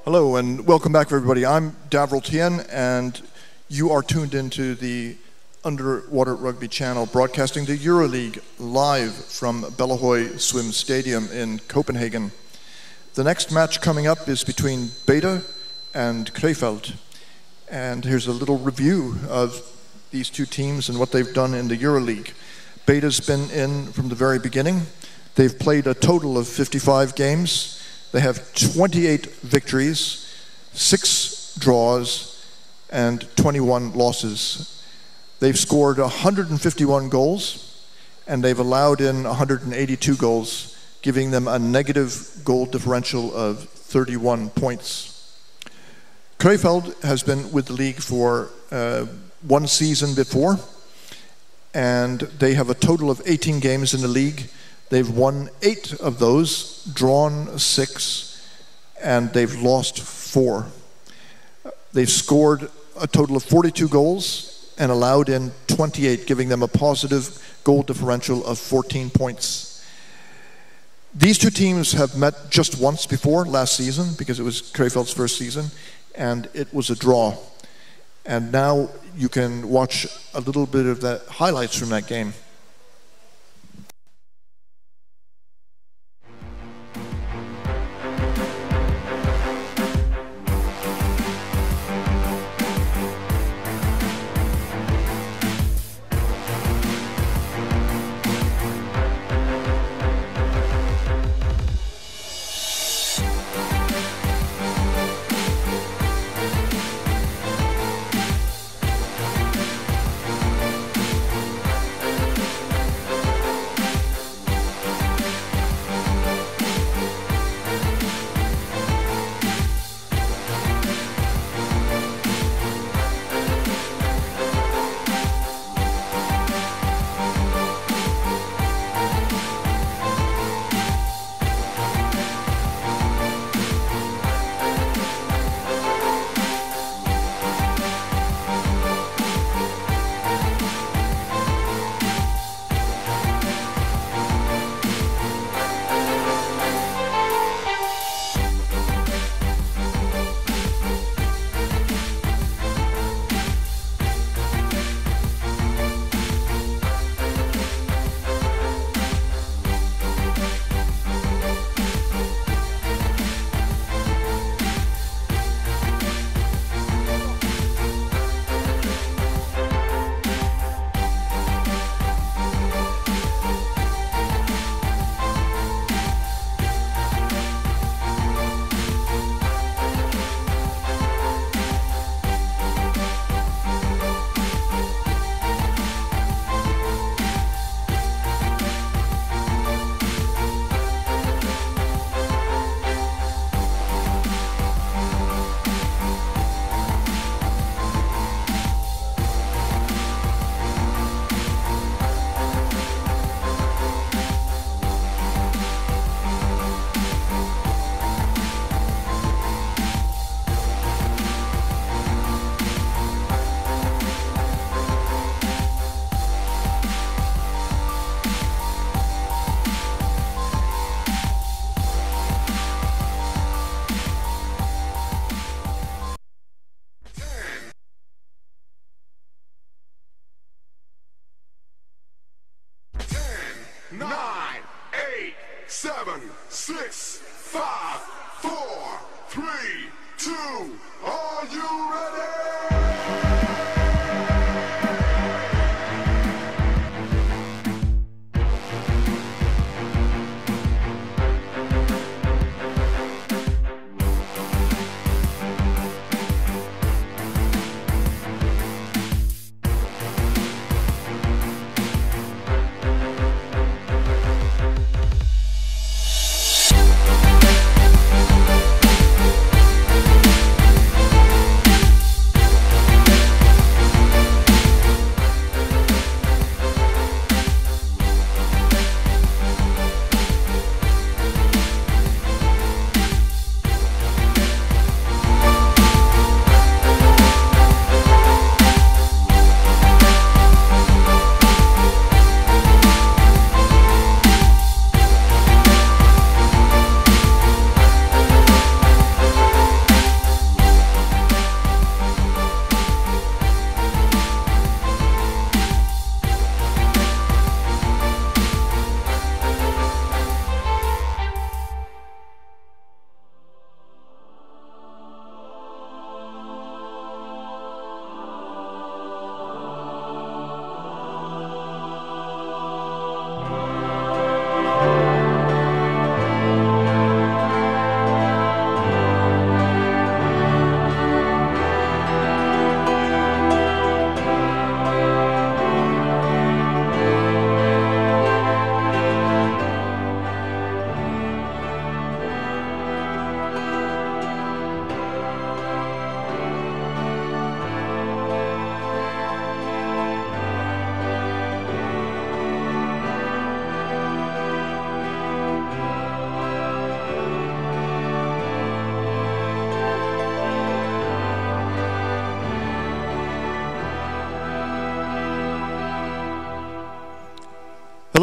Hello and welcome back, everybody. I'm Davril Tien, and you are tuned into the Underwater Rugby channel, broadcasting the Euroleague live from Bellahøj Swim Stadium in Copenhagen. The next match coming up is between Betta and Krefeld. And here's a little review of these two teams and what they've done in the Euroleague. Betta's been in from the very beginning. They've played a total of 55 games. They have 28 victories, 6 draws, and 21 losses. They've scored 151 goals, and they've allowed in 182 goals, giving them a negative goal differential of 31 points. Krefeld has been with the league for 1 season before, and they have a total of 18 games in the league. They've won 8 of those, drawn 6, and they've lost 4. They've scored a total of 42 goals and allowed in 28, giving them a positive goal differential of 14 points. These two teams have met just once before, last season, because it was Krefeld's first season, and it was a draw. And now you can watch a little bit of the highlights from that game. Are you ready?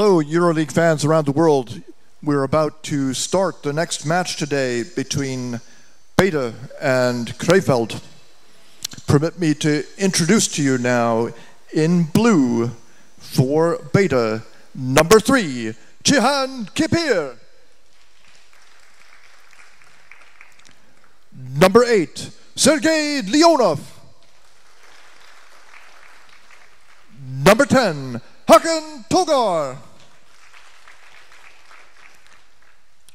Hello, Euroleague fans around the world. We're about to start the next match today between Betta and Krefeld. Permit me to introduce to you now, in blue, for Betta, number 3, Cihan Kipir. Number 8, Sergei Leonov. Number 10, Hakan Togar.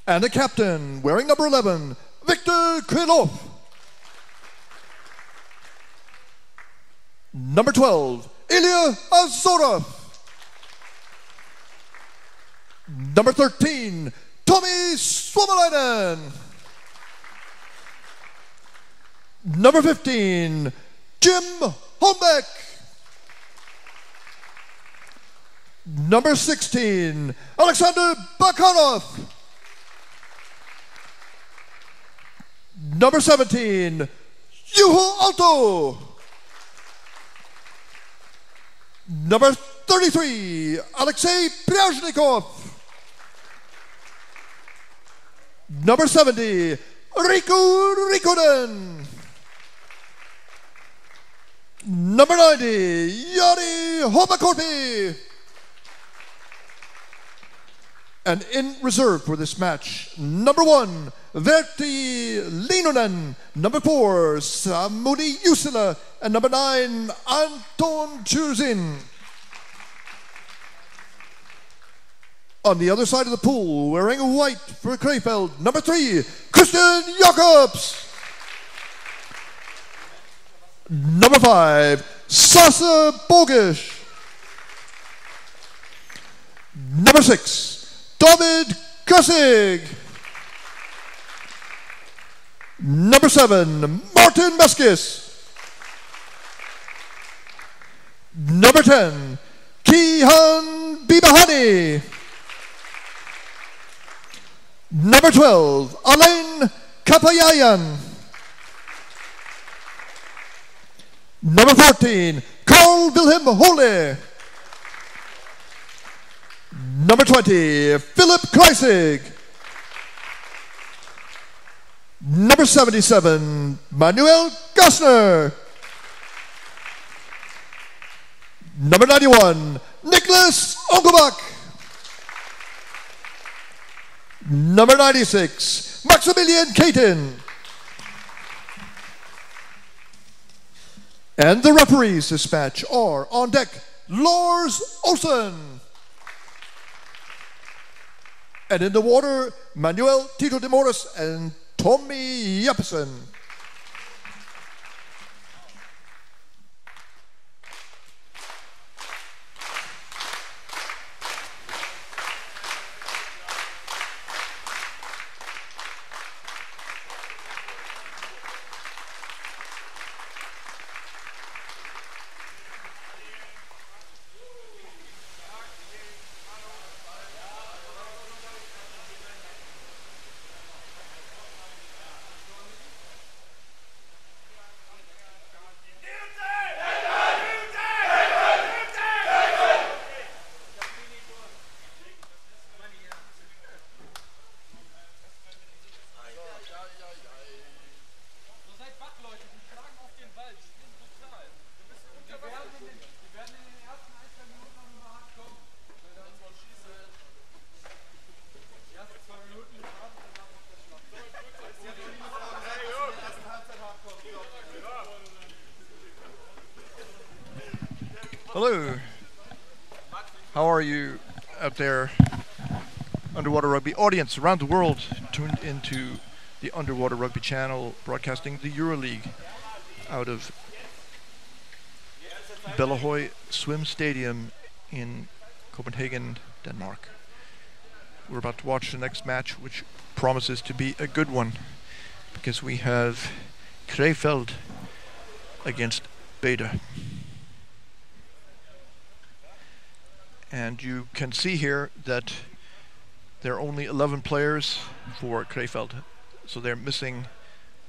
And the captain, wearing number 11, Victor Krylov. Number 12, Ilya Azorov. Number 13, Tommy Suomalainen. Number 15, Jim Holmbeck. Number 16, Alexander Bakanov. Number 17, Juho Alto. Number 33, Alexei Pryazhnikov. Number 70, Riku Rikkonen. Number 90, Jari Homakorpi. And in reserve for this match, number 1, Verti Leinonen. Number 4, Samuli Jusila. And number 9, Anton Churzin. On the other side of the pool, wearing white for Krefeld, number 3, Christian Jakobs. Number 5, Sasa Bogish. Number 6, David Kussig. Number 7, Martin Meskis. Number 10, Kihan Bibahani. Number 12, Alain Kapayayan. Number 14, Carl Wilhelm Holle. Number 20, Philip Kreisig. Number 77, Manuel Gassner. Number 91, Nicholas Ongebach. Number 96, Maximilian Katen. And the referees this match are on deck, Lars Olsen. And in the water, Manuel Tito de Moris and Tommy Jeppesen. Hello. How are you out there, Underwater Rugby audience around the world tuned into the Underwater Rugby channel, broadcasting the Euroleague out of Bellahøj Swim Stadium in Copenhagen, Denmark. We're about to watch the next match, which promises to be a good one, because we have Krefeld against Betta. And you can see here that there are only 11 players for Krefeld, so they're missing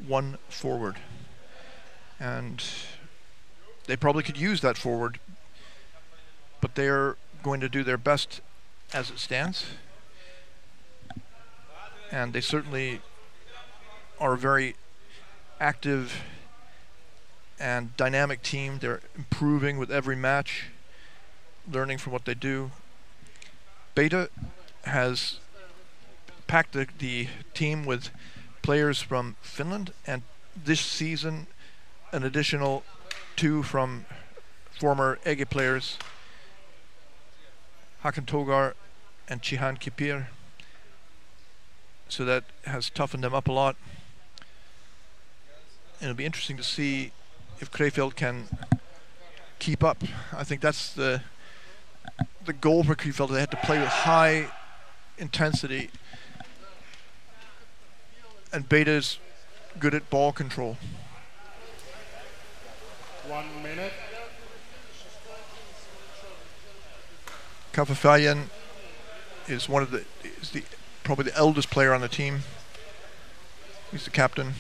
1 forward. And they probably could use that forward, but they're going to do their best as it stands. And they certainly are a very active and dynamic team. They're improving with every match, learning from what they do. Betta has packed the team with players from Finland, and this season an additional 2 from former Ege players, Hakan Togar and Cihan Kipir. So that has toughened them up a lot. And it'll be interesting to see if Krefeld can keep up. I think that's the goal for Krefeld. They had to play with high intensity, and Betta's good at ball control. 1 minute. Copenhagen is probably the eldest player on the team. He's the captain.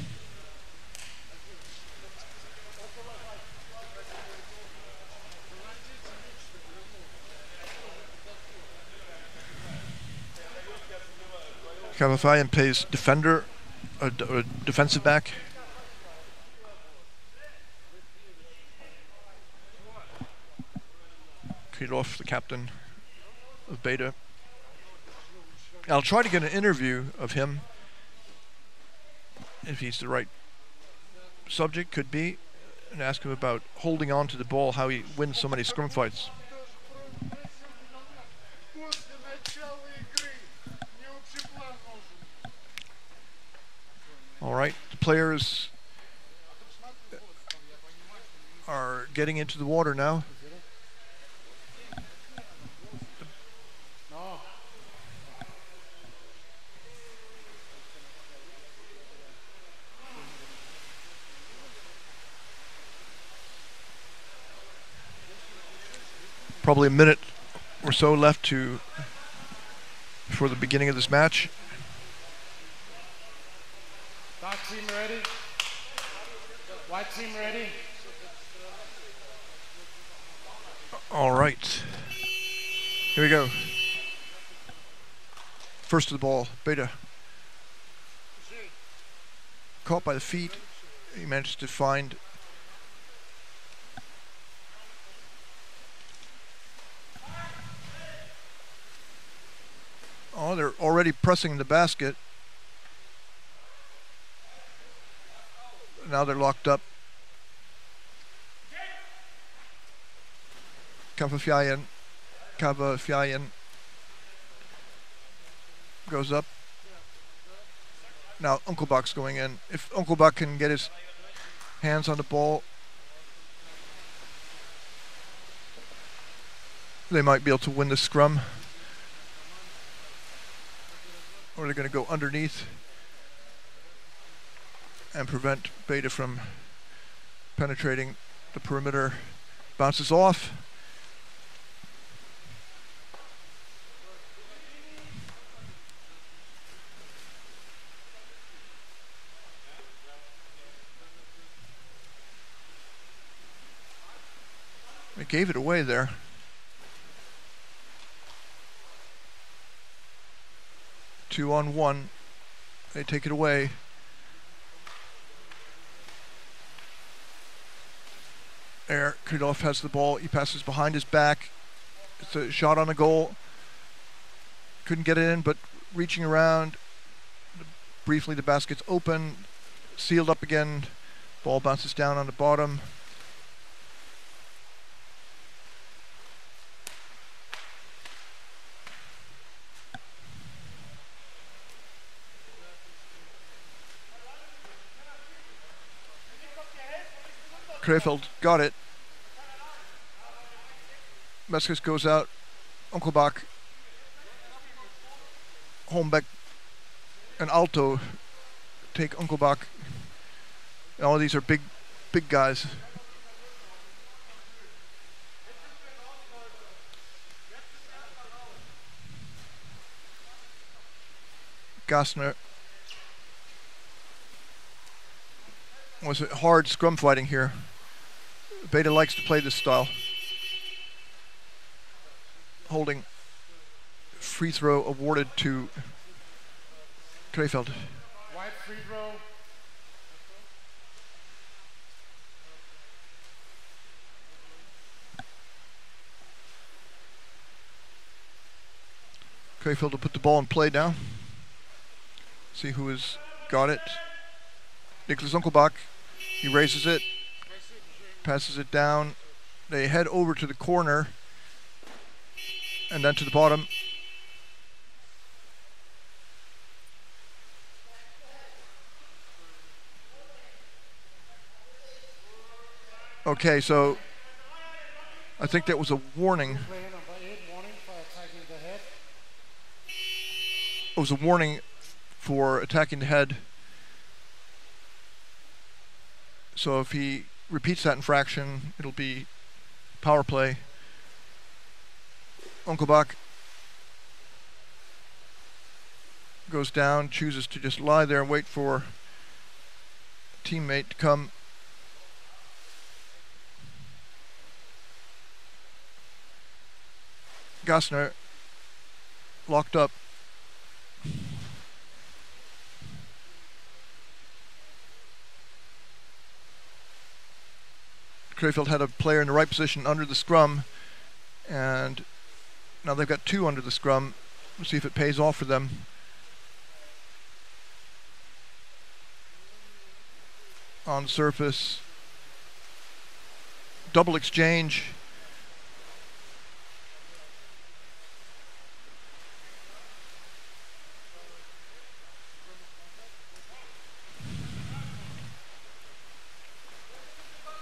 Copenhagen plays defender, a defensive back. Krefeld, the captain of Betta. I'll try to get an interview of him if he's the right subject, could be, and ask him about holding on to the ball, how he wins so many scrum fights. All right, the players are getting into the water now. Probably a minute or so left before the beginning of this match. Dark team ready. White team ready. All right. Here we go. First to the ball, Betta. Caught by the feet. He managed to find they're already pressing the basket. Now they're locked up. Copenhagen goes up. Now Unkelbach's going in. If Unkelbach can get his hands on the ball, they might be able to win the scrum. Or they're going to go underneath and prevent Betta from penetrating the perimeter. Bounces off. They gave it away there. Two on one. They take it away. There, Krefeld has the ball. He passes behind his back. It's a shot on the goal. Couldn't get it in, but reaching around. Briefly, the basket's open. Sealed up again. Ball bounces down on the bottom. Krefeld got it. Meskis goes out. Unkelbach, Holmbeck, and Alto take Unkelbach. All these are big guys. Gassner. Was it hard scrum fighting here? Betta likes to play this style. Holding free throw awarded to Krefeld. White free throw. Krefeld will put the ball in play now. See who has got it. Nicholas Unkelbach. He raises it, passes it down. They head over to the corner and then to the bottom. Okay, so I think that was a warning. Player number 8, warning for attacking the head. It was a warning for attacking the head. So if he repeats that infraction, it'll be power play. Unkelbach goes down, chooses to just lie there and wait for a teammate to come. Gassner locked up. Krefeld had a player in the right position under the scrum, and now they've got two under the scrum. We'll see if it pays off for them. On the surface, double exchange.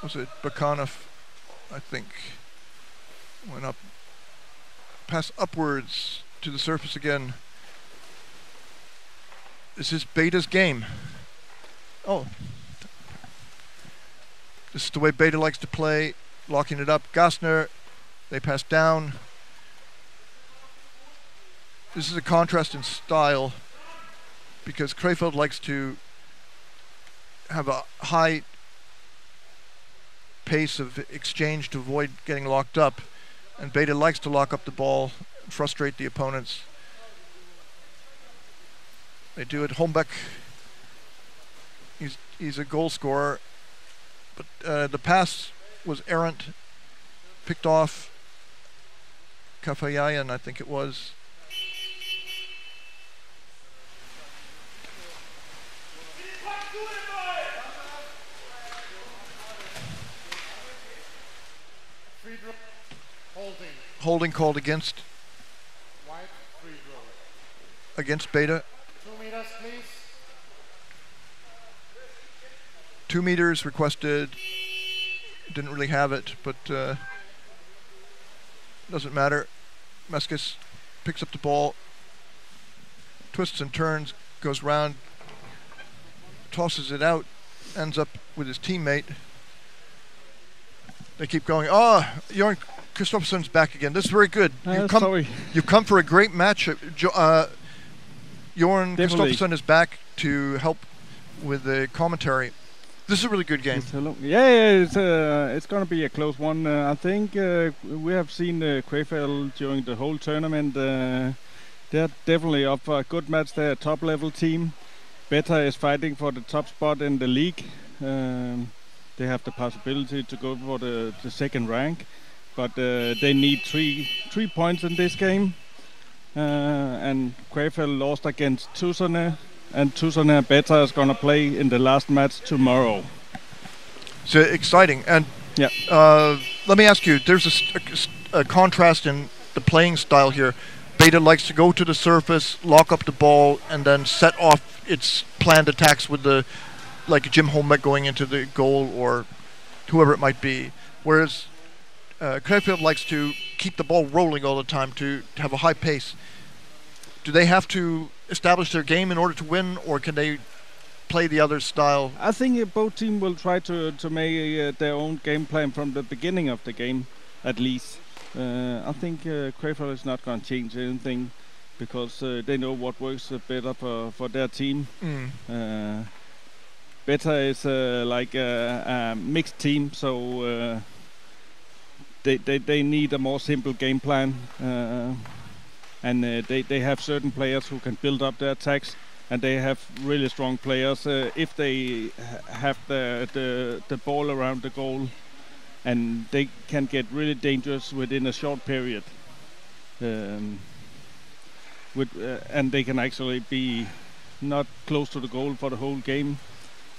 Was it Bakanov, I think, went up, pass upwards to the surface again. This is Betta's game. Oh. This is the way Betta likes to play, locking it up. Gassner, they pass down. This is a contrast in style because Krefeld likes to have a high pace of exchange to avoid getting locked up, and Betta likes to lock up the ball and frustrate the opponents. They do it. Holmbeck, he's a goal scorer, but the pass was errant, picked off Kafayayan, I think it was. Holding called against White free throw. Against Betta. 2 meters, please. 2 meters requested. Didn't really have it, but doesn't matter. Meskis picks up the ball, twists and turns, goes round, tosses it out, ends up with his teammate. They keep going. Jorn Kristofferson's back again. This is very good. You've come for a great match. Jorn Kristofferson is back to help with the commentary. This is a really good game. It's going to be a close one. I think we have seen Krefeld during the whole tournament. They're definitely up for a good match. They're a top-level team. Betta is fighting for the top spot in the league. They have the possibility to go for the second rank. But they need three points in this game. And Krefeld lost against Tussane. And Tussane and Betta is going to play in the last match tomorrow. So exciting. And let me ask you, there's a contrast in the playing style here. Betta likes to go to the surface, lock up the ball, and then set off its planned attacks with like Jim Holmbeck going into the goal or whoever it might be. Whereas Krefeld likes to keep the ball rolling all the time to have a high pace. Do they have to establish their game in order to win, or can they play the other style? I think both teams will try to make their own game plan from the beginning of the game, at least. I think Krefeld is not going to change anything because they know what works better for their team. Betta is like a mixed team, so they need a more simple game plan. and they have certain players who can build up their attacks, and they have really strong players if they have the ball around the goal, and they can get really dangerous within a short period. And they can actually be not close to the goal for the whole game,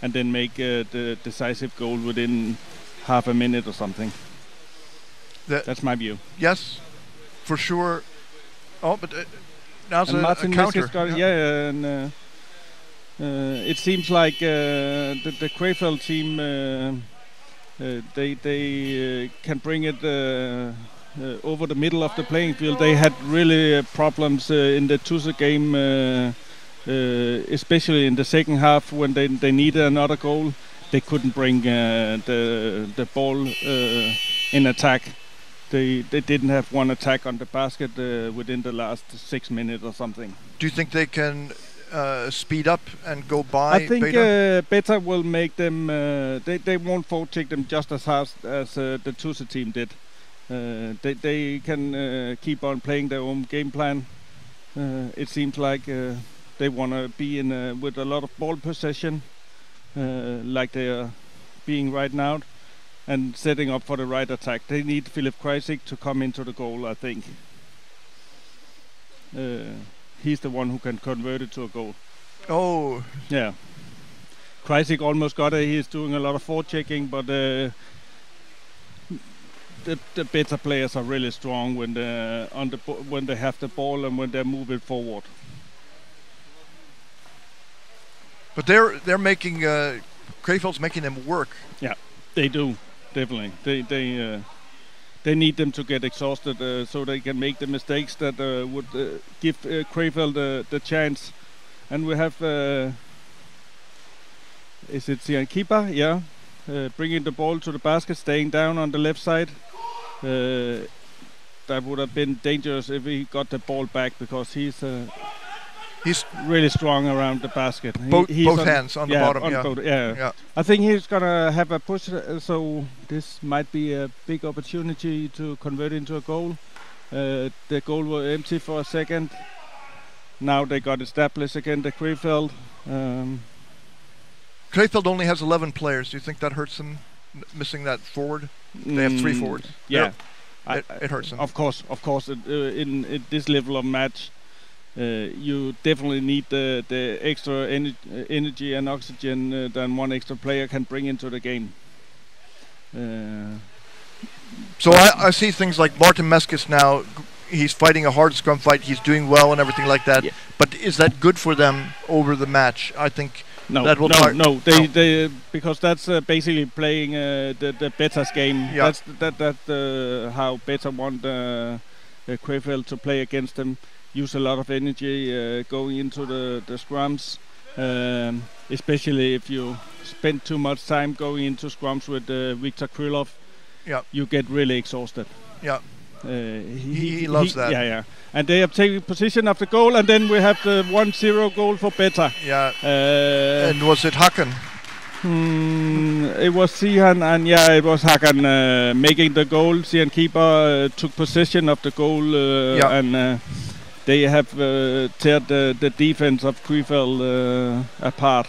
and then make the decisive goal within half a minute or something. That's my view. Yes, for sure. Oh, but now's a counter. And it seems like the Krefeld team they can bring it over the middle of the playing field. They had really problems in the DUC game, especially in the second half when they needed another goal. They couldn't bring the ball in attack. They didn't have one attack on the basket within the last 6 minutes or something. Do you think they can speed up and go by I think Betta? Betta will make them. They won't take them just as hard as the DUC team did. They can keep on playing their own game plan. It seems like they want to be in with a lot of ball possession, like they are being right now, and setting up for the right attack. They need Philip Krefeld to come into the goal, I think. He's the one who can convert it to a goal. Oh. Yeah. Krefeld almost got it. He's doing a lot of forechecking, but the better players are really strong when when they have the ball and when they move it forward. But they're making Krefeld's making them work. Yeah, they do definitely. They need them to get exhausted so they can make the mistakes that would give Krefeld the chance. And we have is it Sian Keeper? Yeah, bringing the ball to the basket, staying down on the left side. That would have been dangerous if he got the ball back, because he's really strong around the basket. Both hands on the bottom. Yeah. I think he's gonna have a push, so this might be a big opportunity to convert into a goal. The goal was empty for a second. Now they got established again, the Krefeld. Krefeld only has 11 players. Do you think that hurts them, missing that forward? They have 3 forwards. Yeah. It hurts them. Of course. In this level of match, you definitely need the extra energy and oxygen than one extra player can bring into the game. So I see things like Martin Meskis now. He's fighting a hard scrum fight. He's doing well and everything like that. Yeah. But is that good for them over the match? I think no. They because that's basically playing the Betta's game. Yeah. That's how Betta want Krefeld to play against them. Use a lot of energy going into the scrums, especially if you spend too much time going into scrums with Viktor Krylov. Yeah. You get really exhausted. Yeah. He loves that. Yeah. And they have taken position of the goal, and then we have the 1-0 goal for Betta. Yeah. And was it Hakan? It was Sihan, and it was Hakan making the goal. Sian Keeper took possession of the goal, and they have teared the defense of Krefeld apart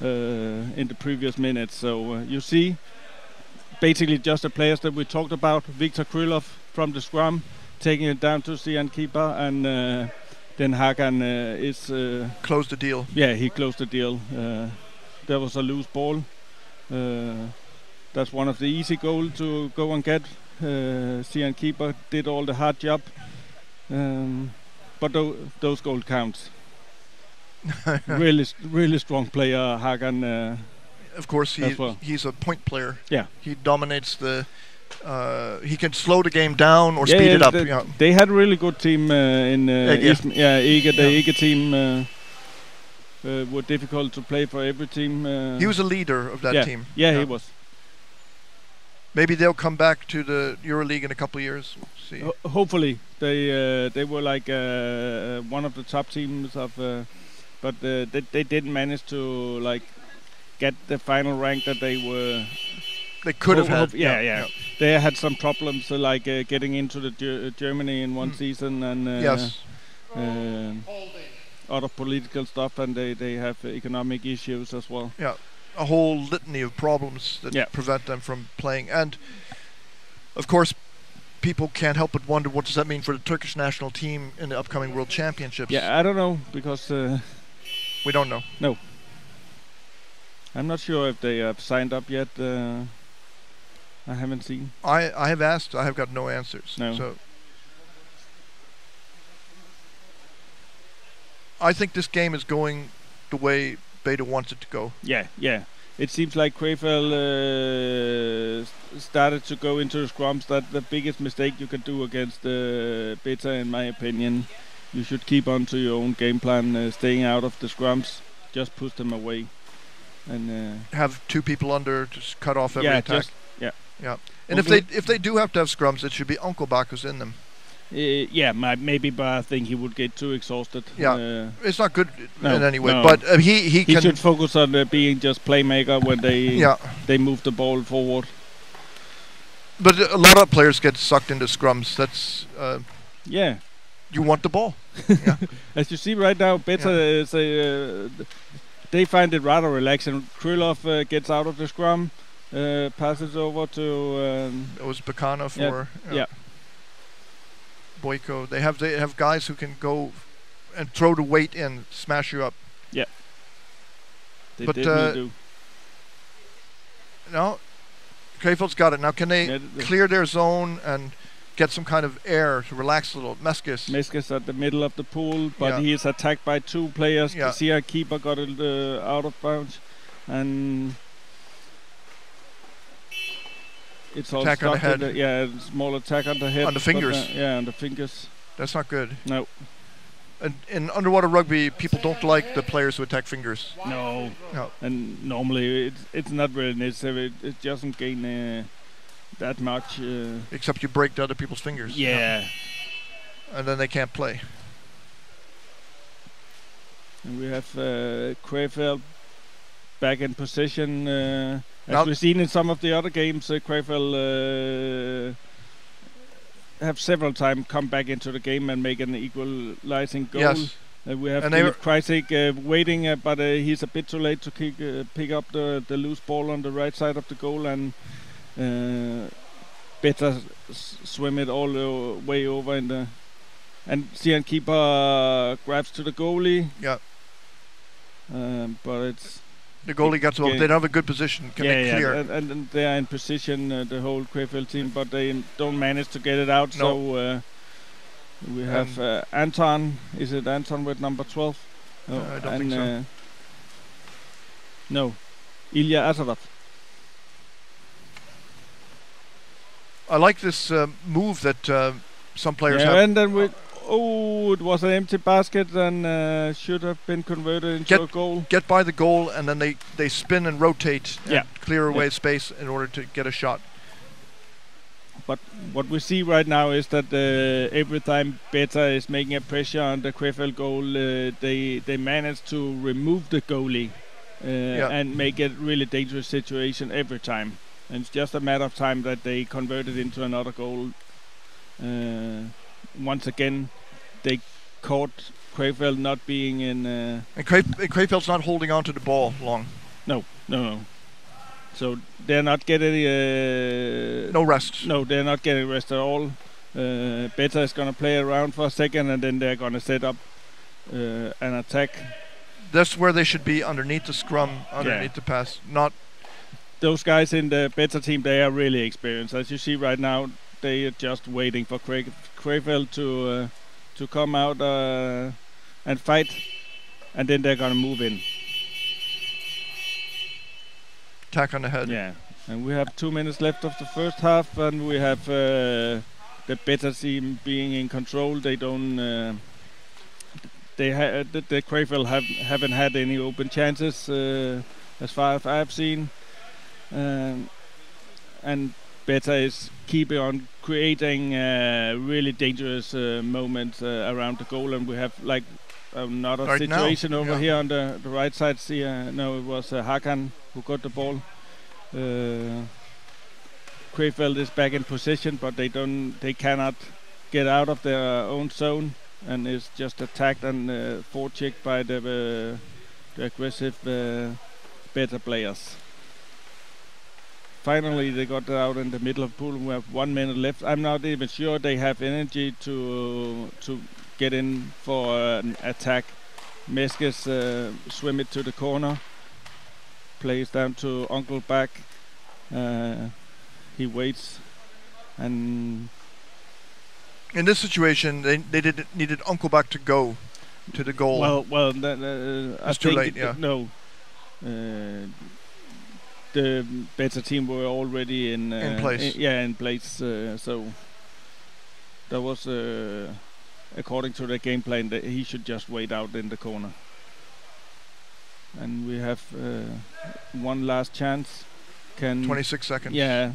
in the previous minutes. So you see, basically just the players that we talked about. Viktor Krylov from the scrum, taking it down to Sian Keeper, and then Hakan is... closed the deal. Yeah, he closed the deal. There was a loose ball. That's one of the easy goals to go and get. Sian Keeper did all the hard job. But those goals count. really strong player, Hakan. Of course, he's a point player. Yeah. He dominates the... he can slow the game down or speed it up. They had a really good team in East. The Ege team were difficult to play for every team. He was a leader of that team. Yeah, he was. Maybe they'll come back to the Euroleague in a couple of years. We'll see. Hopefully, they were like one of the top teams of, but they didn't manage to like get the final rank that they were. They could have had. Yeah. They had some problems like getting into the Germany in one season, and Holding. other political stuff, and they have economic issues as well. Yeah, a whole litany of problems that Yeah. prevent them from playing. And of course, people can't help but wonder, what does that mean for the Turkish national team in the upcoming World Championships? Yeah, I don't know, because We don't know. no, I'm not sure if they have signed up yet. I haven't seen. I have asked. I have got no answers. No. So I think this game is going the way Betta wants it to go. Yeah. It seems like Krefeld started to go into the scrums. That's the biggest mistake you can do against Betta, in my opinion. You should keep on to your own game plan, staying out of the scrums. Just push them away. And Have two people under to cut off every attack. Yeah. And if they do have to have scrums, it should be Uncle Baku's in them. Maybe, but I think he would get too exhausted. Yeah, it's not good no, in any way. no. But he can should focus on being just playmaker when they move the ball forward. But a lot of players get sucked into scrums. That's you want the ball. Yeah. As you see right now, Betta is they find it rather relaxing. Krylov gets out of the scrum, passes over to. It was Bakana for. Boyko. They have guys who can go and throw the weight in, smash you up. Yeah. They But definitely do. No, Krefeld's got it. Now can they clear their zone and get some kind of air to relax a little? Meskis at the middle of the pool, but Yeah. he is attacked by two players. Yeah. The Sia keeper got it out of bounds, and it's all Attack on the stuck in head. small attack on the head. On the but, fingers. on the fingers. That's not good. No. And in underwater rugby, people don't like the players who attack fingers. No. No. And normally it's not very necessary. It doesn't gain that much. Except you break the other people's fingers. Yeah. And then they can't play. And we have Krefeld back in position. As Now we've seen in some of the other games, Krefeld have several times come back into the game and make an equalizing goal. Yes. We have And Philip Kreisig waiting, but he's a bit too late to pick up the loose ball on the right side of the goal, and Betta swim it all the way over in the. And Sian keeper grabs to the goalie. Yeah. But it's. The goalie got to. They don't have a good position. Can they clear? And they are in position, the whole Krefeld team, but they don't manage to get it out. No. So we have Anton. Is it Anton with number 12? I don't think so. No, Ilya Azarov. I like this move that some players have. And then it was an empty basket and should have been converted into a goal. Get by the goal, and then they spin and rotate and clear away Yeah. space in order to get a shot. But what we see right now is that every time Betta is making a pressure on the Krefeld goal, they manage to remove the goalie and make it really dangerous situation every time. And it's just a matter of time that they convert it into another goal. Once again, they caught Krefeld not being in. And Krefeld's not holding on to the ball long. No. So they're not getting no rest. No, they're not getting rest at all. Betta is going to play around for a second, and then they're going to set up an attack. That's where they should be, underneath the scrum, underneath the pass. Not those guys in the Betta team. They are really experienced. As you see right now, they are just waiting for Krefeld to come out and fight, and then they're going to move in. Attack on the head. Yeah, and we have 2 minutes left of the first half, and we have the Betta team being in control. They don't. The Krefeld haven't had any open chances as far as I've seen, and Betta is keeping on creating really dangerous moments around the goal, and we have like another right situation now. over here on the right side. See, no, it was Hakan who got the ball. Krefeld is back in position, but they cannot get out of their own zone, and is just attacked and forechecked by the aggressive Betta players. Finally, they got out in the middle of the pool. We have 1 minute left. I'm not even sure they have energy to get in for an attack. Meskes swim it to the corner. Plays down to Uncle back. He waits, and in this situation, they needed Uncle back to go to the goal. Well, it's too late. Yeah. No. The Betta team were already in place. In place. So that was according to the game plan that he should just wait out in the corner. And we have one last chance. 26 seconds. Yeah.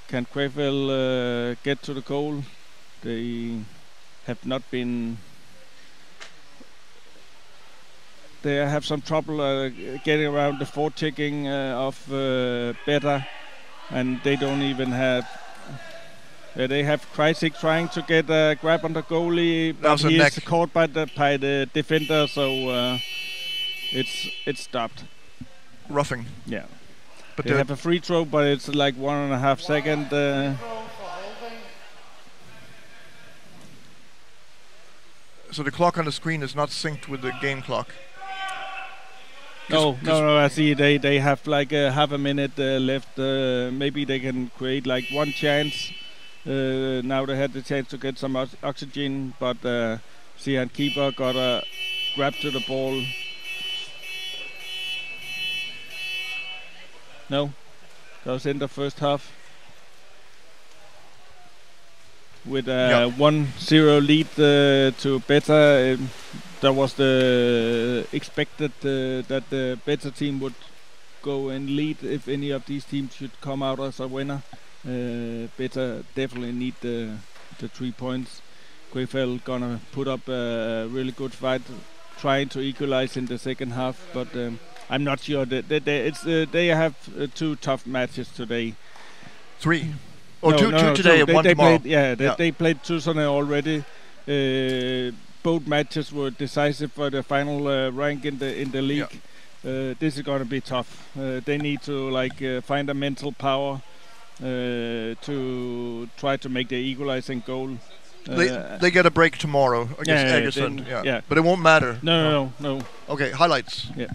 Can Krefeld get to the goal? They have not been. They have some trouble getting around the forechecking of Betta, and they don't even have. They have Kreisig trying to get a grab on the goalie, but he is caught by the defender, so it's stopped. Roughing. Yeah. But they have a free throw, but it's like 1.5 seconds. So the clock on the screen is not synced with the game clock. No. I see. They have like half a minute left. Maybe they can create like one chance. Now they had the chance to get some oxygen, but Sian keeper got a grab to the ball. No, that was in the first half. With a 1-0 lead to Betta. That was the expected that the Betta team would go and lead if any of these teams should come out as a winner. Betta definitely need the 3 points. Krefeld gonna put up a really good fight, trying to equalize in the second half, but I'm not sure that they have 2 tough matches today. 3. Two today and 1 tomorrow. They played 2 Sunday already. Both matches were decisive for the final rank in the league. This is going to be tough. They need to find a mental power to try to make the equalizing goal. They get a break tomorrow against Egersund. But it won't matter. No. Okay, highlights. Yeah.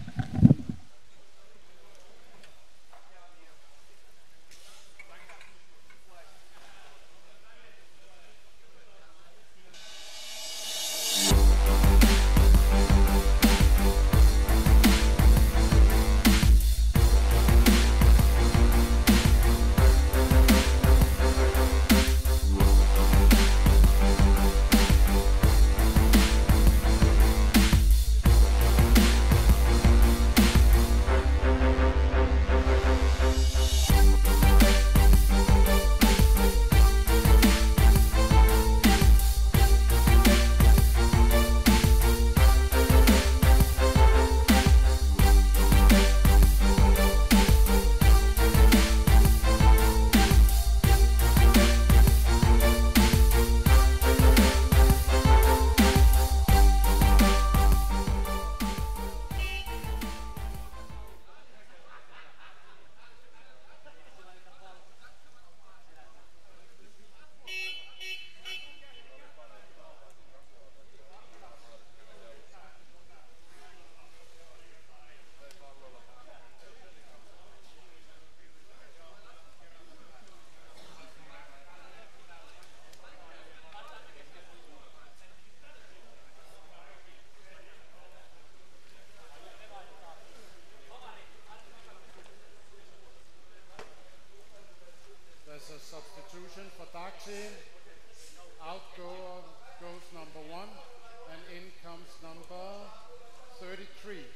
Substitution for DUC. Out goes number 1, and in comes number 33.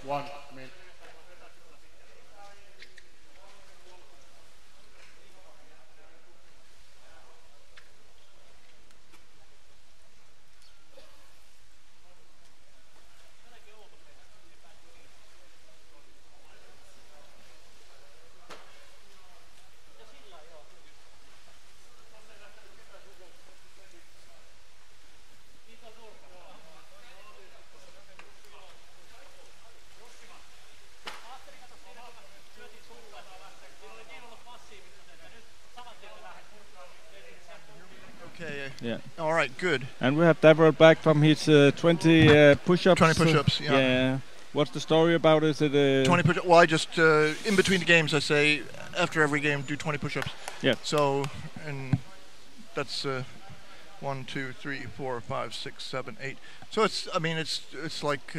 1 minute. Okay. Yeah. All right. Good. And we have Davro back from his 20 push-ups. 20 push-ups. Yeah. Yeah. What's the story about? Is it 20 push-ups? Well, I just in between the games, I say after every game do 20 push-ups. Yeah. So, and that's 1, 2, 3, 4, 5, 6, 7, 8. So it's. I mean, it's like.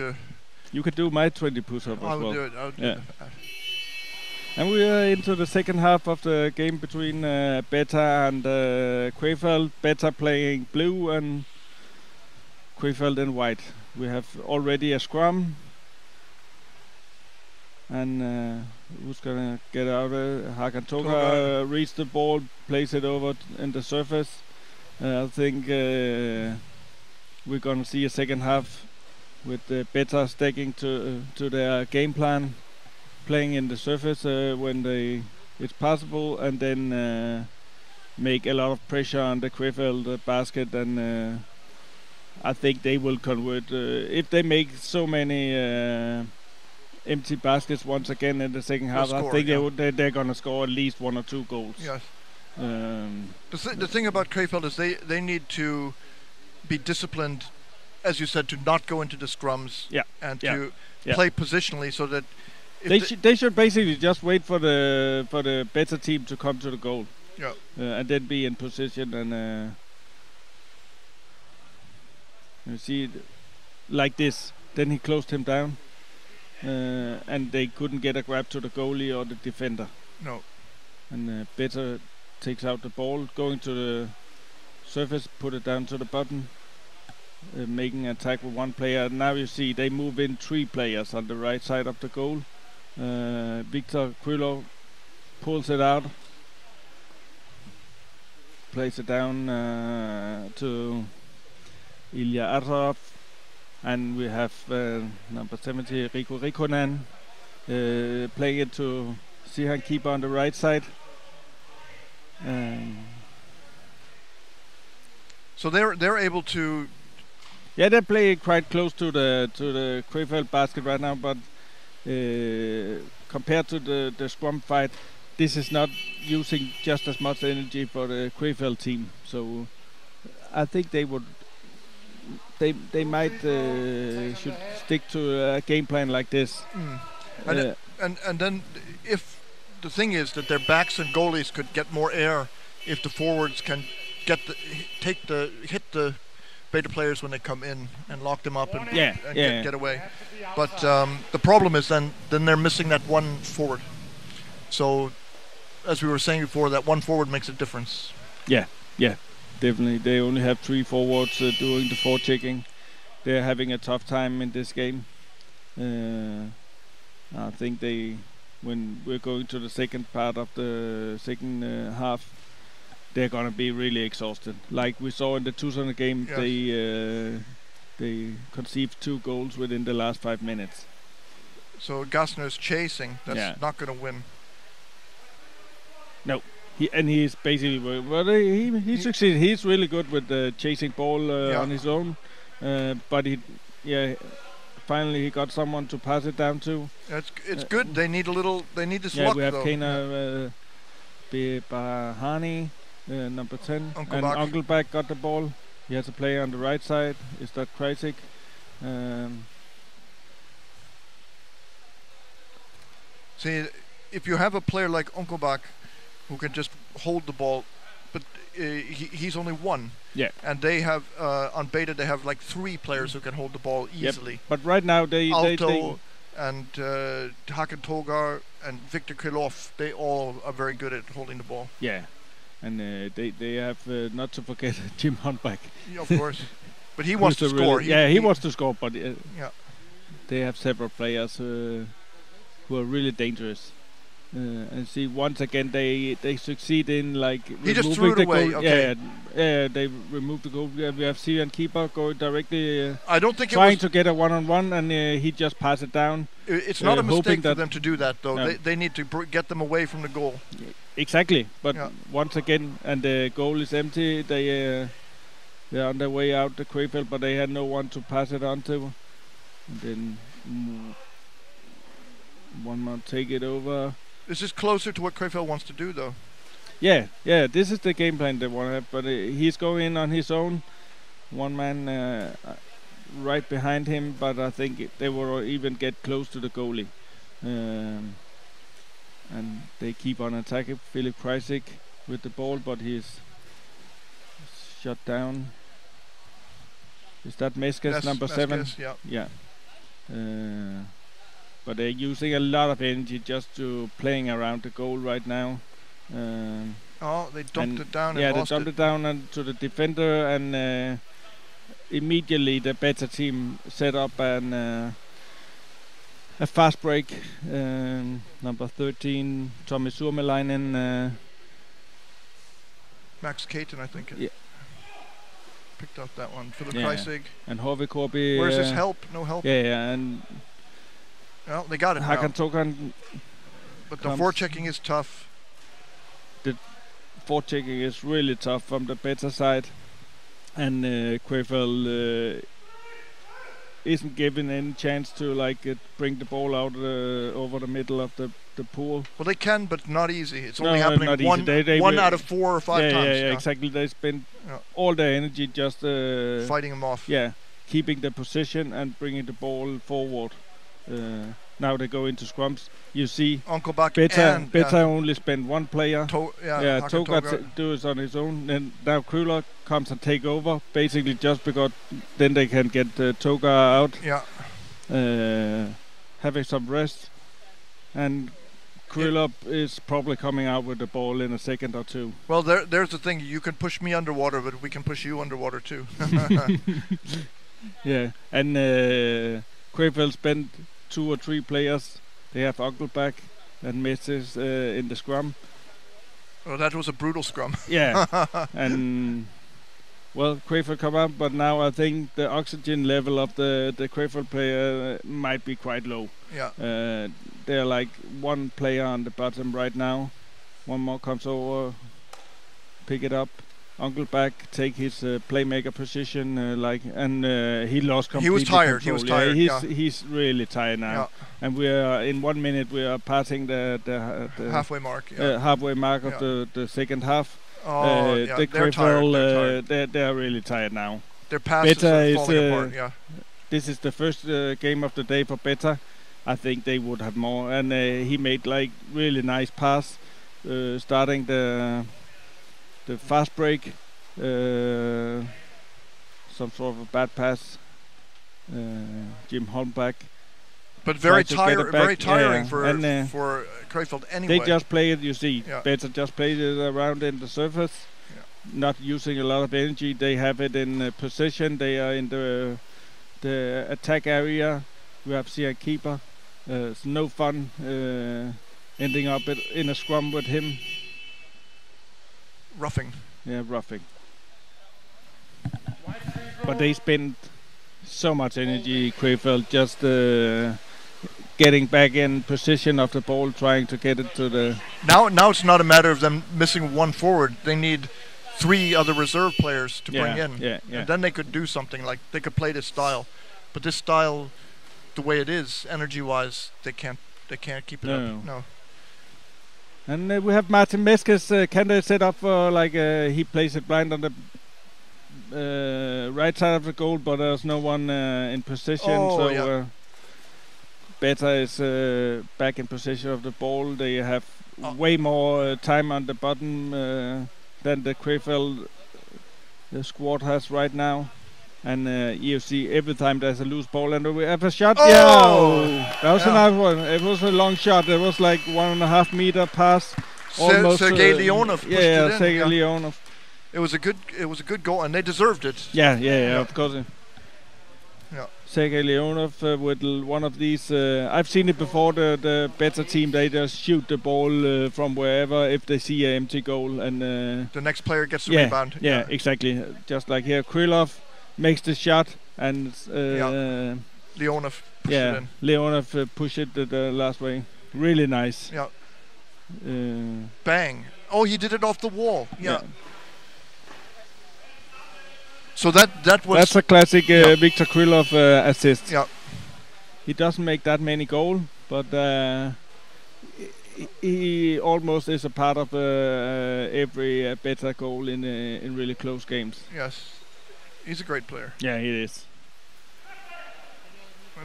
You could do my 20 push-up as I well. would do it. I would do Yeah. that. And we are into the second half of the game between Betta and Krefeld. Betta playing blue and Krefeld in white. We have already a scrum. And who's gonna get out? Hakan Toga reads the ball, plays it over in the surface. I think we're gonna see a second half with Betta sticking to their game plan, playing in the surface when it's possible, and then make a lot of pressure on the Krefeld basket. And I think they will convert if they make so many empty baskets once again in the second half. Score, I think yeah. they're gonna score at least 1 or 2 goals. Yes. The thing about Krefeld is they need to be disciplined, as you said, to not go into the scrums. Yeah. And Yeah. to Yeah. play positionally so that They should basically just wait for the better team to come to the goal. Yeah. And then be in position and you see it like this. Then he closed him down, and they couldn't get a grab to the goalie or the defender. No. And Betta takes out the ball, going to the surface, put it down to the bottom, making an attack with one player. Now you see they move in 3 players on the right side of the goal. Viktor Krylov pulls it out, plays it down to Ilya Azarov, and we have number 70 Riku Rikonen playing it to Sihan Keeper on the right side. So they're able to. Yeah, they play quite close to the Krefeld basket right now, but compared to the scrum fight, this is not using just as much energy for the Krefeld team. So I think they might should stick to a game plan like this. And then if the thing is that their backs and goalies could get more air if the forwards can hit the Beta players when they come in and lock them up and get away. But the problem is then they're missing that one forward. So as we were saying before, that one forward makes a difference. Yeah, definitely. They only have 3 forwards doing the forechecking. They're having a tough time in this game. I think when we're going to the second part of the second half, they're gonna be really exhausted. Like we saw in the Tucson game, yes. They conceived 2 goals within the last 5 minutes. So Gassner's chasing. That's not gonna win. No, he's basically he succeeded. He's really good with the chasing ball on his own, but finally he got someone to pass it down to. It's good. They need this luck. We have though. Kana Bahani, number 10, Uncle and Bach. Uncle Back got the ball. He has a player on the right side. Is that Kreisig? See, if you have a player like Uncle Bach who can just hold the ball, but he's only one. Yeah. And they have on Beta they have like 3 players who can hold the ball easily. Yep. But right now they and Hakan Togar and Viktor Krylov, they all are very good at holding the ball. Yeah. And they have not to forget Jim Huntback. Yeah, of course. But he wants to score. He wants to score, but yeah. they have several players who are really dangerous. And see, once again they succeed in like he just threw it away. Goal. Okay. Yeah, they removed the goal. We have Syrian keeper going directly. I don't think trying to get a one-on-one, and he just passed it down. It's not a mistake for them to do that, though. No. They need to get them away from the goal. Exactly, but once again, and the goal is empty. They're on their way out the Krefeld, but they had no one to pass it on to. And then one more take it over. This is closer to what Krefeld wants to do, though. Yeah, this is the game plan they want to have, but he's going in on his own. One man right behind him, but I think they will even get close to the goalie. And they keep on attacking Philip Kreisig with the ball, but he's shut down. Is that Meskes, number 7? Yeah. But they're using a lot of energy just to playing around the goal right now. They dumped it down. Yeah, they dumped it down to the defender, and immediately the Betta team set up a fast break. Number 13, Tommy Surmelainen. Max Caton, I think. Yeah. Picked up that one. Philip Kreisig. And Horve Korpi. Where's his help? No help. Yeah, and well, they got it now. Hakan Tokan. But the forechecking is tough. The forechecking is really tough from the Betta side, and Krefeld isn't given any chance to bring the ball out over the middle of the pool. Well, they can, but not easy. It's only happening one out of 4 or 5 times. Yeah, exactly. They spend all their energy just fighting them off. Yeah, keeping the position and bringing the ball forward. Now they go into scrums. You see, Betta only spent 1 player. Toga does on his own. And now Krüller comes and take over, basically just because then they can get Toga out. Yeah. Having some rest, and Krüller is probably coming out with the ball in a second or 2. Well, there's the thing. You can push me underwater, but we can push you underwater too. Yeah, and Krefeld spent 2 or 3 players. They have Unkelbach and Messes in the scrum. Oh, that was a brutal scrum. Yeah, and well, Krefeld come up, but now I think the oxygen level of the Krefeld player might be quite low. Yeah. They're like 1 player on the bottom right now. One more comes over, pick it up. Unkelbach take his playmaker position, and he lost completely. He was tired. Control. He was tired. He's really tired now. Yeah. And we are in 1 minute. We are passing the halfway mark. Halfway mark of the second half. They're tired. They're really tired now. Their passes are falling apart. Yeah. This is the first game of the day for Betta. I think they would have more, and he made really nice pass, starting the fast break, some sort of a bad pass. Jim Holmback. But very tiring for Krefeld anyway. They just play it, you see. Yeah. Betta just played it around in the surface, not using a lot of energy. They have it in position. They are in the attack area. We have Sia keeper. It's no fun ending up in a scrum with him. Roughing. Yeah, roughing. But they spend so much energy, Krefeld, just getting back in position of the ball, trying to get it to the... Now it's not a matter of them missing 1 forward. They need 3 other reserve players to bring in. Yeah. And then they could do something, like they could play this style. But this style, the way it is, energy-wise, they can't keep it up. No. And we have Martin Meskes. Can they set up for he plays it blind on the right side of the goal, but there's no one in position. Betta is back in possession of the ball. They have way more time on the bottom than the Krefeld squad has right now. And you see every time there's a loose ball and we have a shot. That was a nice one. It was a long shot. It was 1.5 meter pass. Almost Sergei Leonov pushed it in. Sergei Leonov. It was a good goal, and they deserved it. Yeah, of course. Yeah. Sergei Leonov with one of these. I've seen it before. The Betta team, they just shoot the ball from wherever if they see an empty goal, and the next player gets the rebound. Yeah, exactly. Just like here, Krylov makes the shot, and Leonov pushed it in. Leonov pushed it the last way. Really nice. Yeah. Bang! Oh, he did it off the wall. Yeah. So that was. That's a classic Viktor Krylov assist. Yeah. He doesn't make that many goals, but he almost is a part of every Betta goal in really close games. Yes, he's a great player. Yeah, he is.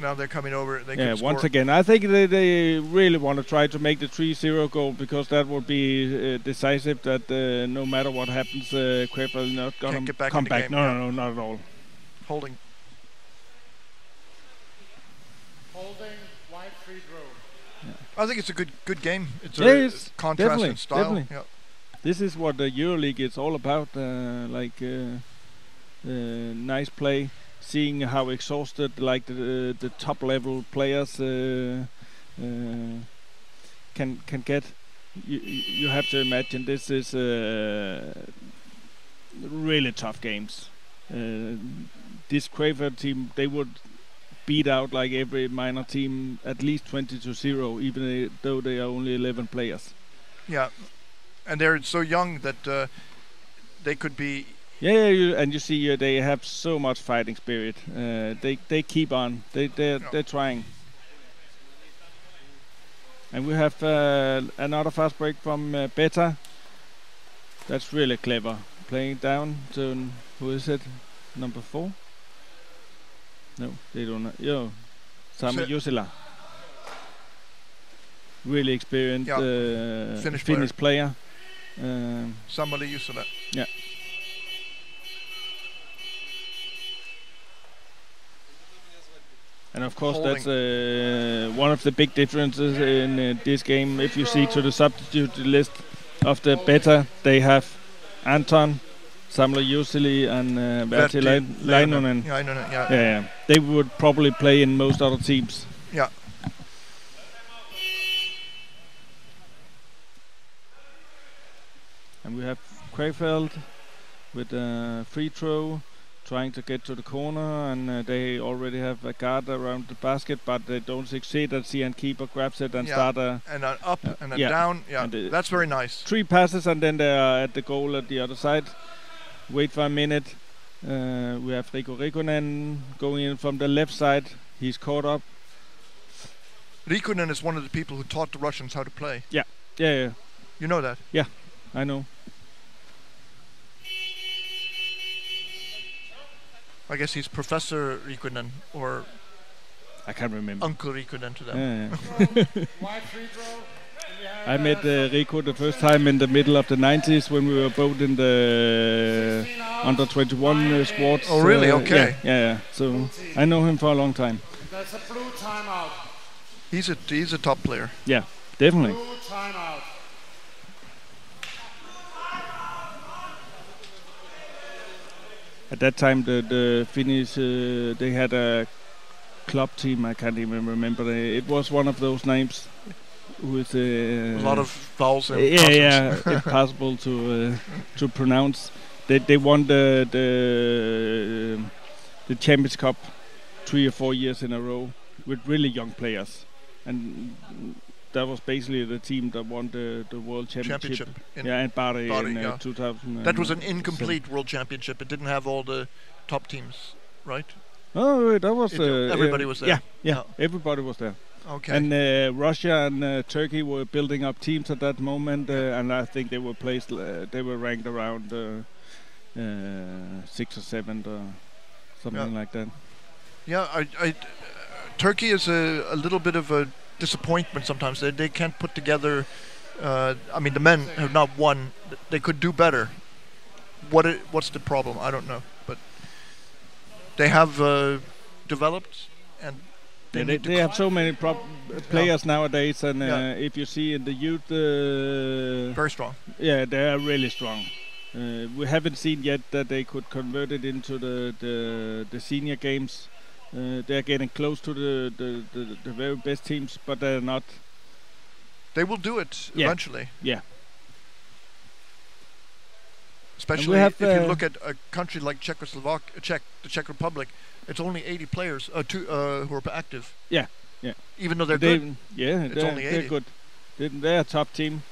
Now they're coming over. They once again, I think they really want to try to make the 3-0 goal, because that would be decisive. That no matter what happens, Krefeld not going to come back. No, not at all. Holding, wide free throw. I think it's a good game. It's a contrast in style. Definitely. Yeah. This is what the Euroleague is all about. Nice play. Seeing how exhausted like the top level players can get, you have to imagine this is really tough games. This Krefeld team, they would beat out like every minor team at least 20-0, even though they are only 11 players. Yeah, and they're so young that they could be. Yeah, and you see they have so much fighting spirit. They keep on. They're trying. And we have another fast break from Betta. That's really clever. Playing down to, who is it? Number 4? No, they don't know. Yo, Sami Jusila. Really experienced Finnish player. Somebody Jusila. Yeah. And of course, that's one of the big differences in this game. If you see to the substitute list of the Betta, they have Anton, Samla Jusili, and Berti Leinonen. Yeah. They would probably play in most other teams. Yeah. And we have Krefeld with a free throw, trying to get to the corner, and they already have a guard around the basket, but they don't succeed. And Sian keeper grabs it and start and an up and a down. Yeah, and that's very nice. 3 passes, and then they are at the goal at the other side. Wait for a minute. We have Rico Rikkonen going in from the left side. He's caught up. Rikkonen is one of the people who taught the Russians how to play. Yeah. You know that? Yeah, I know. I guess he's Professor Rikkonen, or I can't remember. Uncle Rikkonen to them. Yeah. I met Rico the first time in the middle of the 90s when we were both in the under 21 squads. Oh, really? Okay. Yeah. So I know him for a long time. That's a blue timeout. He's a top player. Yeah, definitely. Blue timeout. At that time, the Finnish, they had a club team. I can't even remember. It was one of those names with a lot of vowels and yeah, impossible to pronounce. They won the Champions Cup 3 or 4 years in a row with really young players, and that was basically the team that won the World Championship. In Bari in 2000. That was an incomplete World Championship. It didn't have all the top teams, right? Oh, that was... everybody was there. Yeah, everybody was there. Okay. And Russia and Turkey were building up teams at that moment, and I think they were placed. They were ranked around 6th or 7th or something like that. Yeah, Turkey is a little bit of a disappointment sometimes. They can't put together. I mean, the men have not won. They could do better. What's the problem? I don't know, but they have developed, and they have so many players nowadays. And if you see in the youth, very strong. Yeah, they are really strong. We haven't seen yet that they could convert it into the senior games. They're getting close to the very best teams, but they're not. They will do it eventually. Yeah. Especially if you look at a country like the Czech Republic, it's only 80 players who are active. Yeah, yeah. Even though they're good. Yeah, it's only 80. They're good. They're a top team,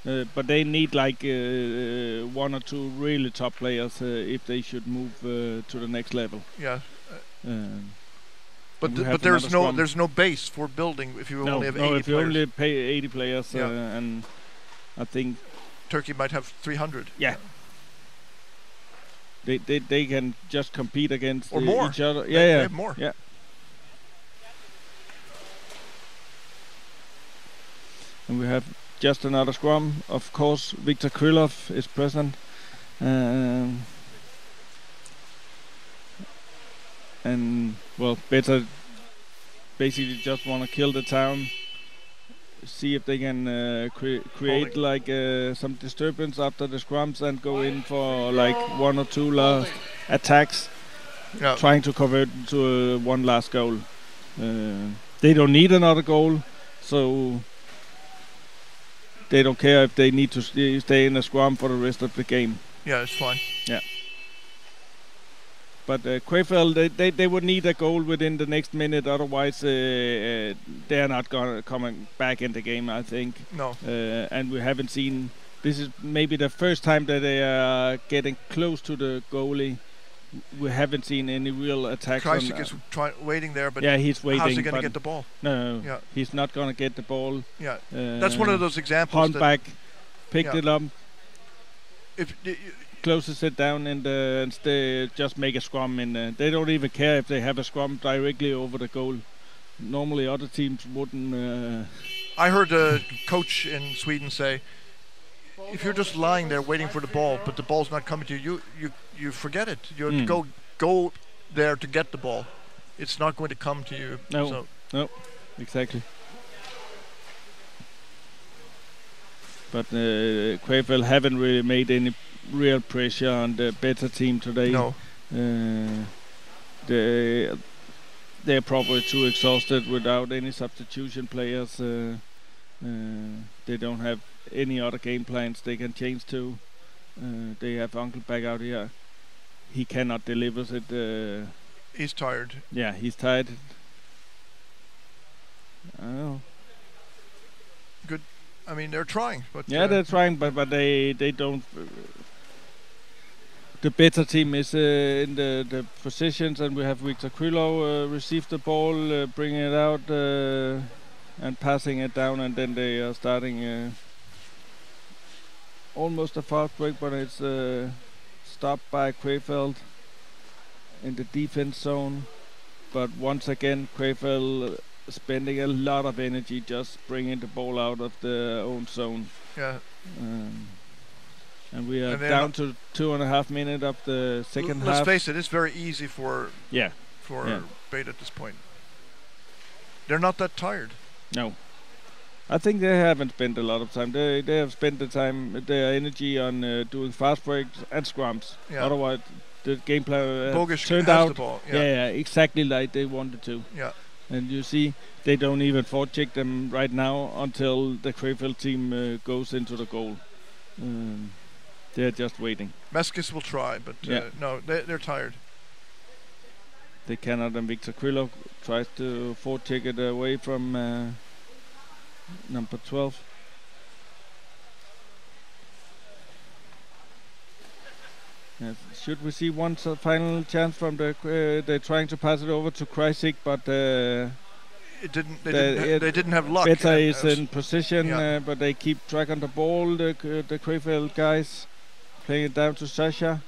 but they need like 1 or 2 really top players if they should move to the next level. Yeah. But there's no base for building if you only have 80 if players. you only pay 80 players, and I think Turkey might have 300. Yeah. They can just compete against more. each other. They have more. Yeah. And we have just another scrum. Of course, Viktor Krylov is present. And well, Betta basically just want to kill the town, see if they can create like some disturbance after the scrums and go in for like 1 or 2 last attacks, trying to convert to one last goal. They don't need another goal, so they don't care if they need to stay in the scrum for the rest of the game. Yeah, it's fine. Yeah. But Krefeld, they would need a goal within the next minute, otherwise they're not coming back in the game, I think. No. And we haven't seen. This is maybe the first time that they are getting close to the goalie. We haven't seen any real attacks. Kreisig is waiting there, but he's waiting. How's he going to get the ball? No, he's not going to get the ball. Yeah, that's one of those examples. Hornback picked it up. If closes it down and they just make a scrum, and they don't even care if they have a scrum directly over the goal. Normally other teams wouldn't. I heard a coach in Sweden say, if you're just lying there waiting for the ball, but the ball's not coming to you, you forget it. You have to go there to get the ball. It's not going to come to you. No, exactly. But Krefeld haven't really made any real pressure on the Betta team today. No. They're probably too exhausted without any substitution players. They don't have any other game plans they can change to. They have Uncle back out here. He cannot deliver it. He's tired. Yeah, he's tired. I don't know. Good. I mean, they're trying, but they're trying, but they don't. The Betta team is in the positions, and we have Viktor Krylov receive the ball, bringing it out and passing it down, and then they are starting almost a fast break, but it's stopped by Krefeld in the defense zone. But once again, Krefeld spending a lot of energy just bringing the ball out of the own zone. Yeah. And we are down to 2.5 minutes of the second half. Let's face it, it's very easy for Betta at this point. They're not that tired. No. I think they haven't spent a lot of time. They have spent their energy on doing fast breaks and scrums. Yeah. Otherwise, the game plan turned out the ball. Exactly like they wanted to. Yeah. And you see, they don't even forecheck them right now until the Krefeld team goes into the goal. They're just waiting. Meskis will try, but no, they're tired. They cannot, and Viktor Krylov tries to forecheck it away from number 12. Yes. Should we see one final chance from they're trying to pass it over to Kreisig, but it didn't. They didn't have luck. Betta is in position, but they keep track on the ball. The Krefeld guys playing it down to Sasha,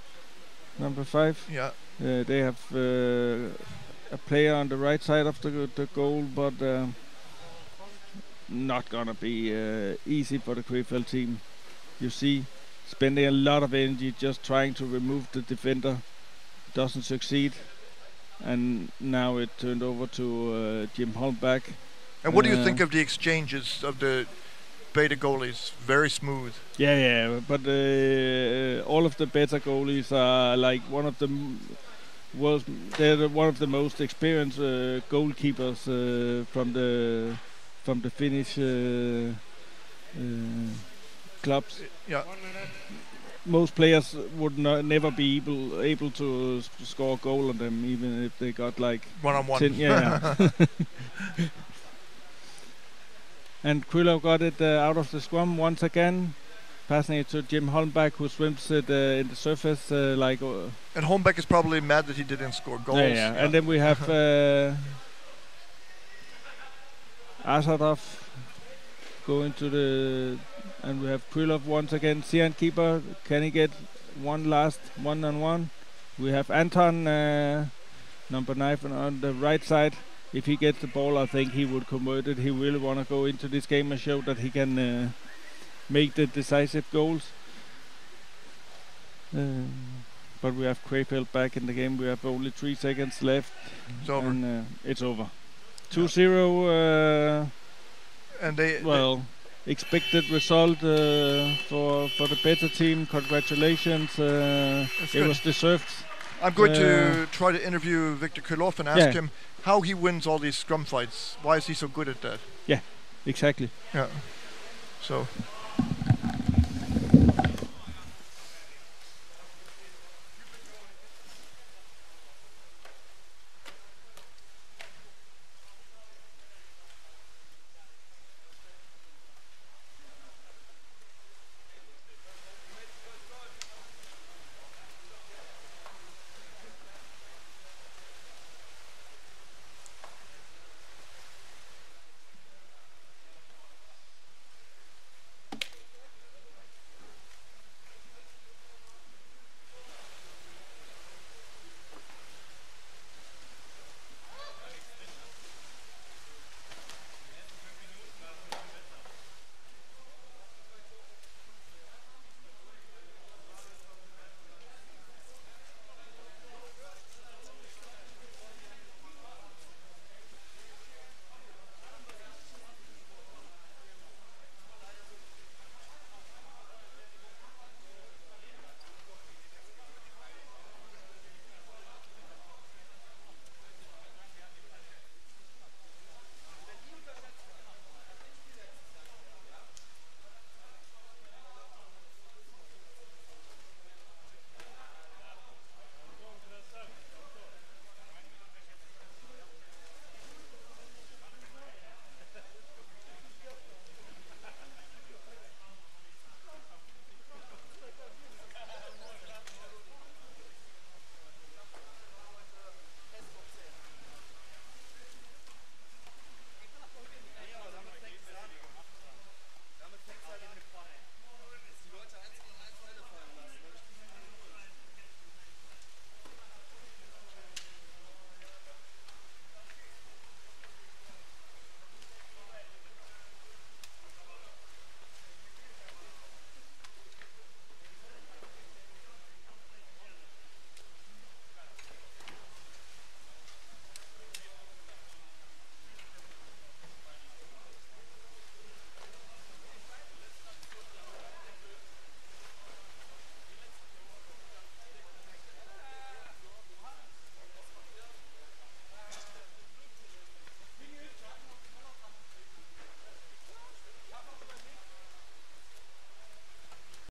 number 5. Yeah. They have a player on the right side of the goal, but not gonna be easy for the Krefeld team. You see, spending a lot of energy just trying to remove the defender, doesn't succeed, and now it turned over to Jim Holmback. And what do you think of the exchanges of the Betta goalies? Very smooth. Yeah, but all of the Betta goalies are like one of the they're one of the most experienced goalkeepers from the Finnish clubs. Yeah. Most players would never be able to score a goal on them, even if they got like 1-on-1. 10. Yeah. And Krefeld got it out of the scrum once again, passing it to Jim Holmberg, who swims it in the surface And Holmberg is probably mad that he didn't score goals. Yeah. And then we have Azadov going to the... And we have Krylov once again, Sian keeper. Can he get one last one-on-one? We have Anton, number 9 on the right side. If he gets the ball, I think he would convert it. He really want to go into this game and show that he can make the decisive goals. But we have Krefeld back in the game. We have only 3 seconds left. It's over. And it's over. 2-0. And they expected result for the Betta team. Congratulations. It was deserved. I'm going to try to interview Victor Krylov and ask him how he wins all these scrum fights. Why is he so good at that? Yeah, exactly. Yeah. So